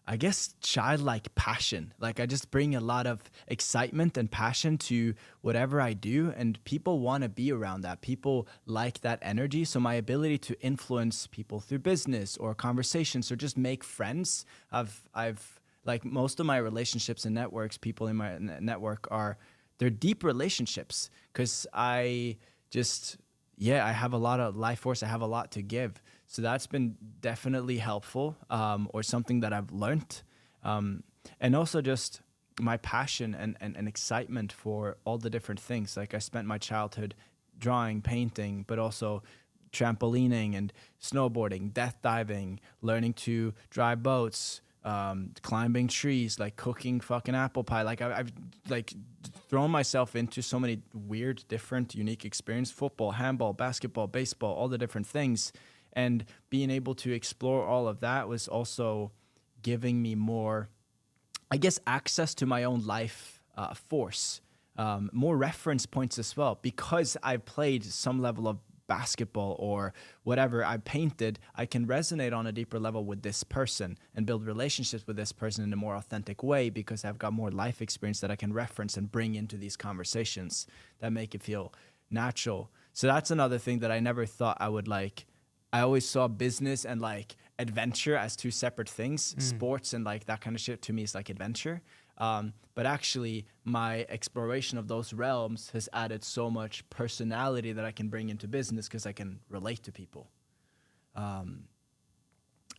I guess childlike passion. Like I just bring a lot of excitement and passion to whatever I do, and people want to be around that. People like that energy. So my ability to influence people through business or conversations or just make friends. I've like most of my relationships and networks, people in my network they're deep relationships, because I have a lot of life force. I have a lot to give. So that's been definitely helpful, or something that I've learned. And also just my passion and excitement for all the different things. Like I spent my childhood drawing, painting, but also trampolining and snowboarding, death diving, learning to drive boats, climbing trees, like cooking fucking apple pie. Like I've like thrown myself into so many weird, different, unique experiences: football, handball, basketball, baseball, all the different things. And being able to explore all of that was also giving me more I guess, access to my own life force, more reference points as well, because I've played some level of basketball or whatever I painted. I can resonate on a deeper level with this person and build relationships with this person in a more authentic way, because I've got more life experience that I can reference and bring into these conversations that make it feel natural. So that's another thing that I never thought I would like. I always saw business and like adventure as two separate things. Sports and like that kind of shit to me is like adventure. But actually, my exploration of those realms has added so much personality that I can bring into business because I can relate to people.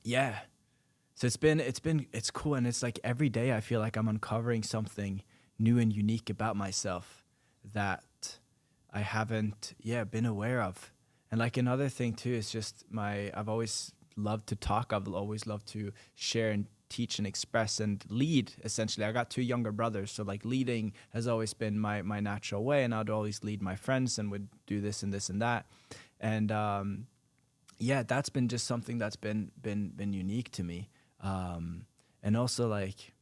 Yeah. So it's cool. And it's like every day I feel like I'm uncovering something new and unique about myself that I haven't, been aware of. And like another thing too is just I've always loved to talk. I've always loved to share and teach and express and lead, essentially. I got 2 younger brothers, so like leading has always been my natural way, and I'd always lead my friends and would do this and this and that. And that's been just something that's been unique to me. And also like,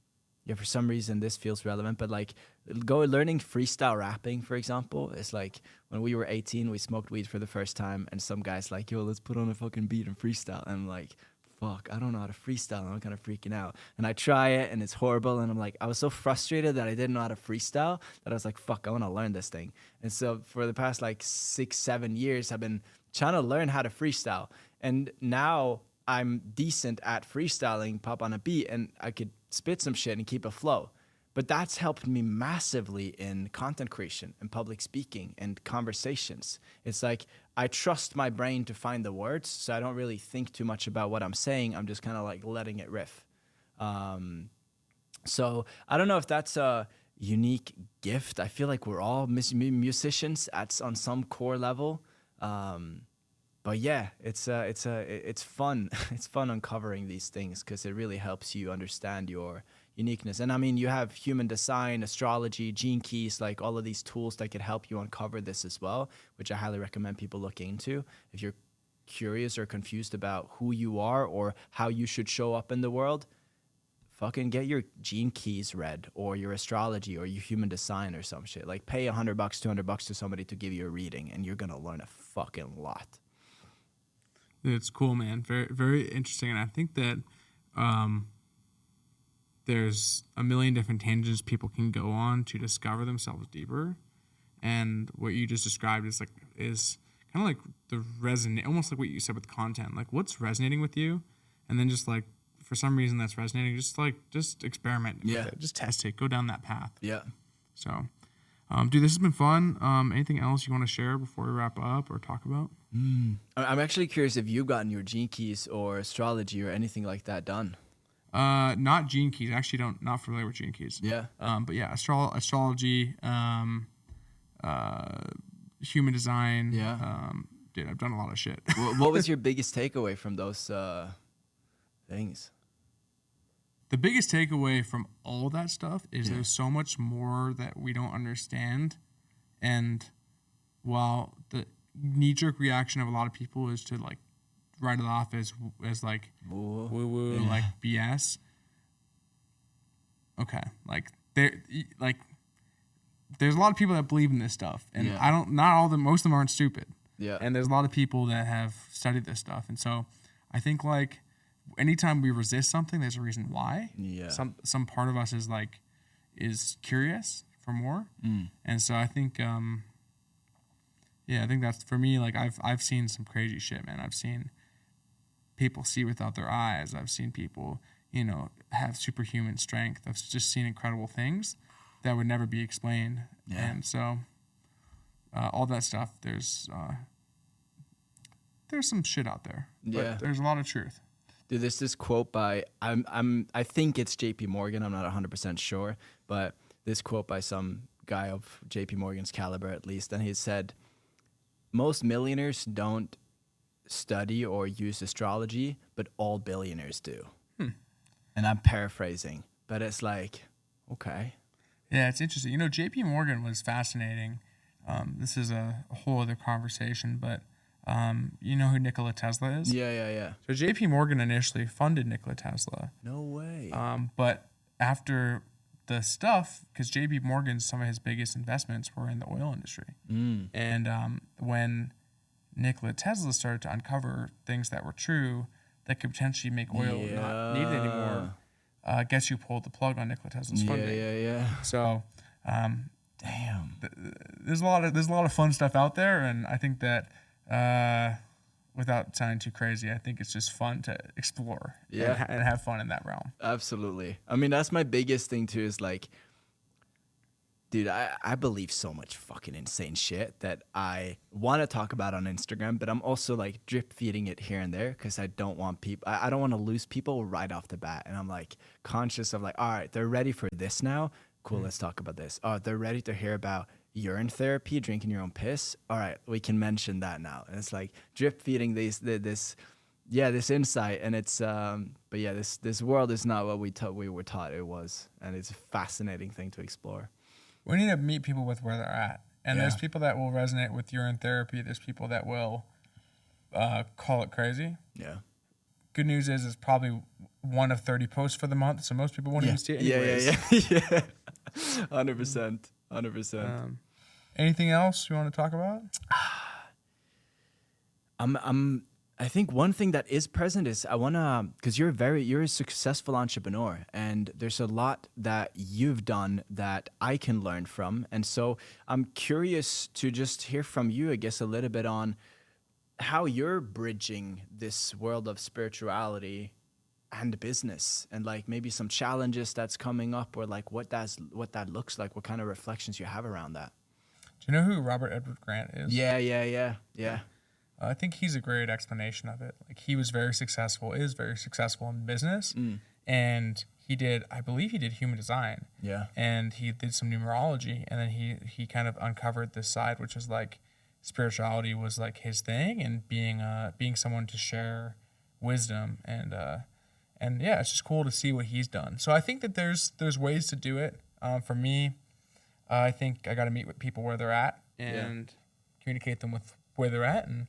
for some reason this feels relevant, but like learning freestyle rapping, for example, is like when we were 18, we smoked weed for the first time, and some guy's like, yo, let's put on a fucking beat and freestyle. And I'm like, fuck, I don't know how to freestyle. And I'm kind of freaking out. And I try it and it's horrible. And I'm like, I was so frustrated that I didn't know how to freestyle that I was like, fuck, I want to learn this thing. And so for the past like 6-7 years, I've been trying to learn how to freestyle. And now I'm decent at freestyling, pop on a beat, and I could spit some shit and keep a flow. But that's helped me massively in content creation and public speaking and conversations. It's like I trust my brain to find the words, so I don't really think too much about what I'm saying. I'm just kind of like letting it riff. So I don't know if that's a unique gift. I feel like we're all musicians on some core level. But yeah, it's fun. It's fun uncovering these things because it really helps you understand your uniqueness. And I mean, you have human design, astrology, gene keys, like all of these tools that could help you uncover this as well, which I highly recommend people look into. If you're curious or confused about who you are or how you should show up in the world, fucking get your gene keys read, or your astrology, or your human design, or some shit. Like pay $100, $200 to somebody to give you a reading, and you're gonna learn a fucking lot. It's cool, man. Very, very interesting. And I think that there's a million different tangents people can go on to discover themselves deeper. And what you just described is kind of like the resonate, almost like what you said with content. Like, what's resonating with you? And then just like, for some reason that's resonating, just experiment with it. Just test it. Go down that path. Yeah. So, dude, this has been fun. Anything else you want to share before we wrap up or talk about? I'm actually curious if you've gotten your gene keys or astrology or anything like that done. Not gene keys. I actually not familiar with gene keys. Yeah. But yeah, astrology, human design. Yeah. Dude, I've done a lot of shit. What was your biggest takeaway from those things? The biggest takeaway from all that stuff is there's so much more that we don't understand. And while the knee-jerk reaction of a lot of people is to like write it off as like woo-woo, like BS. Okay, there's a lot of people that believe in this stuff, and most of them aren't stupid. Yeah, and there's a lot of people that have studied this stuff, and so I think like anytime we resist something, there's a reason why. Yeah, some part of us is curious for more, and so I think I think that's for me. Like I've seen some crazy shit, man. I've seen people see without their eyes. I've seen people, have superhuman strength. I've just seen incredible things that would never be explained. Yeah. And so, all that stuff. There's some shit out there. But there's a lot of truth. Dude, there's this quote by I think it's J.P. Morgan. I'm not 100% sure, but this quote by some guy of J.P. Morgan's caliber, at least, and he said, most millionaires don't study or use astrology, but all billionaires do. And I'm paraphrasing, but it's like, okay. Yeah, it's interesting. J.P. Morgan was fascinating. This is a whole other conversation, but you know who Nikola Tesla is? Yeah. So J.P. Morgan initially funded Nikola Tesla. No way. But after the stuff, because JP Morgan, some of his biggest investments were in the oil industry. And when Nikola Tesla started to uncover things that were true that could potentially make oil not needed anymore, guess who pulled the plug on Nikola Tesla's funding? Yeah. So, Damn. there's a lot of fun stuff out there, and I think that without sounding too crazy, I think it's just fun to explore and have fun in that realm. Absolutely. I mean, that's my biggest thing too, is like, dude, I believe so much fucking insane shit that I want to talk about on Instagram, but I'm also like drip feeding it here and there because I don't want people, I don't want to lose people right off the bat. And I'm like conscious of like, all right, they're ready for this now. Cool, let's talk about this. Oh, they're ready to hear about urine therapy, drinking your own piss. All right, we can mention that now. And it's like drip feeding this insight. And it's, but yeah, this world is not what we were taught it was. And it's a fascinating thing to explore. We need to meet people with where they're at. And there's people that will resonate with urine therapy. There's people that will call it crazy. Yeah. Good news is it's probably 1 of 30 posts for the month, so most people won't even see it anyways. Yeah. 100%. Anything else you want to talk about? I think one thing that is present is I want to, because you're a successful entrepreneur, and there's a lot that you've done that I can learn from. And so I'm curious to just hear from you, I guess, a little bit on how you're bridging this world of spirituality and business, and like maybe some challenges that's coming up, or like what that looks like, what kind of reflections you have around that. Do you know who Robert Edward Grant is? Yeah. I think he's a great explanation of it. Like, he was very successful, is very successful in business, and I believe he did human design. Yeah. And he did some numerology, and then he kind of uncovered this side, which is like spirituality was like his thing, and being someone to share wisdom, and yeah, it's just cool to see what he's done. So I think that there's ways to do it. For me, I think I got to meet with people where they're at and communicate them with where they're at, and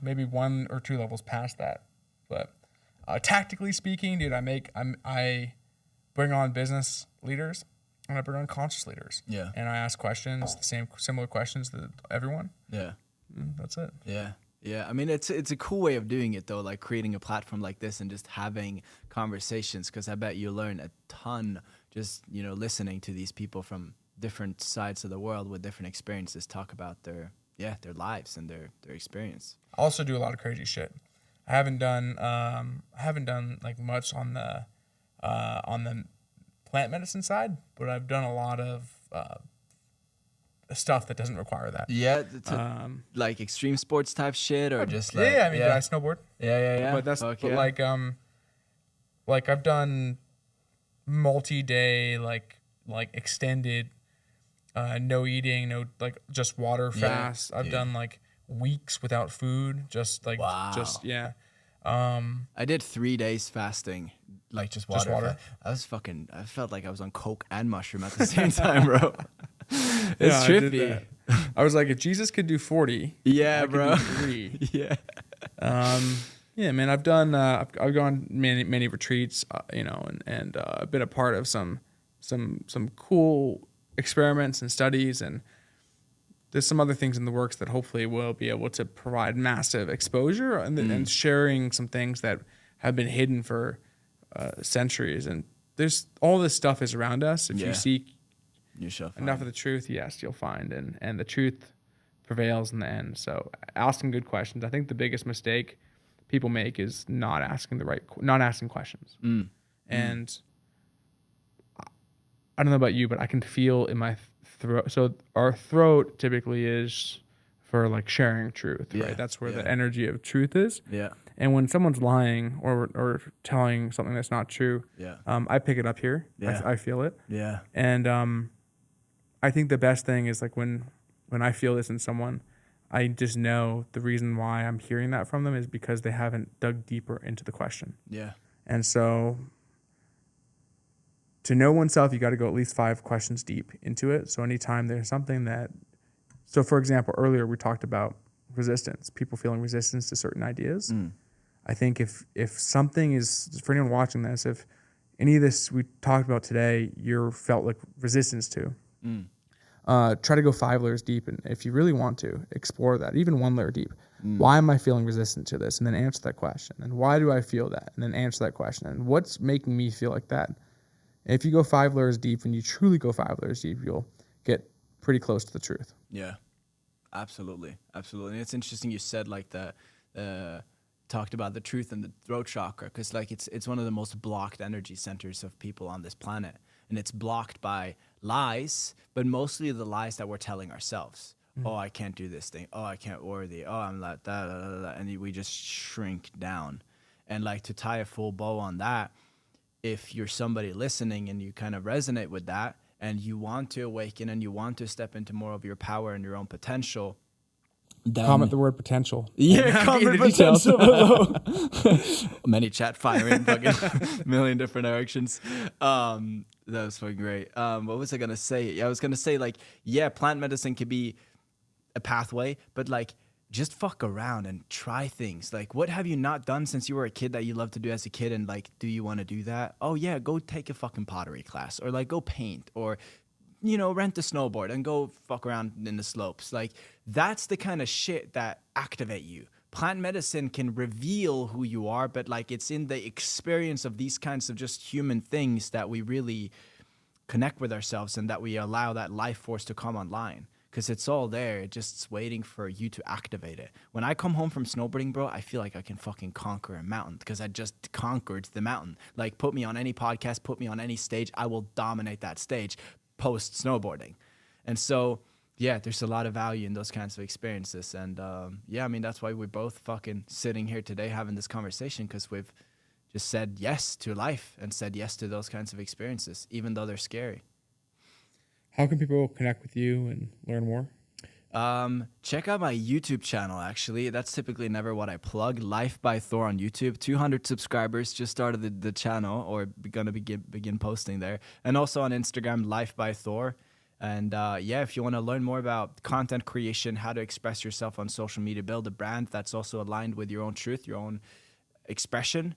maybe 1 or 2 levels past that. But tactically speaking, dude, I bring on business leaders and I bring on conscious leaders. Yeah. And I ask questions, similar questions to everyone. Yeah. That's it. Yeah. I mean, it's a cool way of doing it though, like creating a platform like this and just having conversations, because I bet you learn a ton just, listening to these people from different sides of the world with different experiences talk about their lives and their experience. I also do a lot of crazy shit. I haven't done like much on the plant medicine side, but I've done a lot of stuff that doesn't require that. Yeah, like extreme sports type shit, or just like I snowboard. Yeah. But like I've done multi-day like extended no eating, no like just water fast. I've done like weeks without food, just like I did 3 days fasting, like just water. I felt like I was on coke and mushroom at the same time, bro. It's trippy. I was like, if Jesus could do 40, yeah, bro. Could do 3. Yeah. Yeah, man. I've done. I've gone many retreats, and been a part of some cool experiments and studies, and there's some other things in the works that hopefully will be able to provide massive exposure and sharing some things that have been hidden for centuries. And there's all this stuff is around us. If you seek enough of the truth, yes, you'll find, and the truth prevails in the end. So asking good questions. I think the biggest mistake people make is not asking questions. And I don't know about you, but I can feel in my throat. So our throat typically is for like sharing truth, right? That's where the energy of truth is. Yeah. And when someone's lying or telling something that's not true, I pick it up here. Yeah. I feel it. Yeah. And I think the best thing is like when I feel this in someone, I just know the reason why I'm hearing that from them is because they haven't dug deeper into the question. Yeah. And so to know oneself, you got to go at least 5 questions deep into it. So anytime there's something so for example, earlier we talked about resistance, people feeling resistance to certain ideas. I think if something is, for anyone watching this, if any of this we talked about today, you felt like resistance to, try to go 5 layers deep. And if you really want to explore that, even 1 layer deep, why am I feeling resistant to this? And then answer that question. And why do I feel that? And then answer that question. And what's making me feel like that? And if you go 5 layers deep and you truly go 5 layers deep, you'll get pretty close to the truth. Yeah, absolutely. Absolutely. And it's interesting you said like talked about the truth and the throat chakra, because like it's one of the most blocked energy centers of people on this planet. And it's blocked by lies, but mostly the lies that we're telling ourselves. Oh, I can't do this thing. Oh, I can't worthy. Oh, I'm like that. And we just shrink down. And like to tie a full bow on that, if you're somebody listening and you kind of resonate with that and you want to awaken and you want to step into more of your power and your own potential, then Comment the word potential. Yeah, comment potential below. Many chat firing fucking million different directions. That was fucking great. What was I gonna say? I was gonna say like, yeah, plant medicine could be a pathway, but like just fuck around and try things. Like, what have you not done since you were a kid that you loved to do as a kid? And like, do you want to do that? Oh yeah, go take a fucking pottery class, or like go paint, or rent a snowboard and go fuck around in the slopes. Like, that's the kind of shit that activate you. Plant medicine can reveal who you are, but like it's in the experience of these kinds of just human things that we really connect with ourselves and that we allow that life force to come online. Because it's all there, it's just waiting for you to activate it. When I come home from snowboarding, bro, I feel like I can fucking conquer a mountain because I just conquered the mountain. Like, put me on any podcast, put me on any stage, I will dominate that stage post snowboarding. And so, yeah, there's a lot of value in those kinds of experiences. And yeah, I mean, that's why we're both fucking sitting here today having this conversation, because we've just said yes to life and said yes to those kinds of experiences, even though they're scary. How can people connect with you and learn more? Check out my YouTube channel, actually. That's typically never what I plug. Life by Thor on YouTube. 200 subscribers. Just started the channel, or going to begin posting there. And also on Instagram, Life by Thor. And yeah, if you want to learn more about content creation, how to express yourself on social media, build a brand that's also aligned with your own truth, your own expression,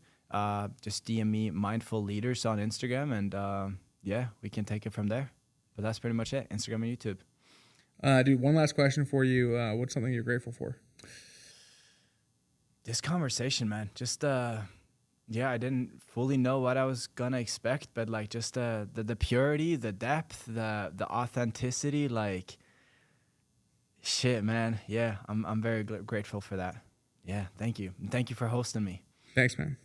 just DM me Mindful Leaders on Instagram. And yeah, we can take it from there. But that's pretty much it. Instagram and YouTube. Dude, one last question for you. What's something you're grateful for? This conversation, man. Just, yeah, I didn't fully know what I was going to expect, but like just the purity, the depth, the authenticity, like, shit, man. Yeah, I'm very grateful for that. Yeah, thank you. And thank you for hosting me. Thanks, man.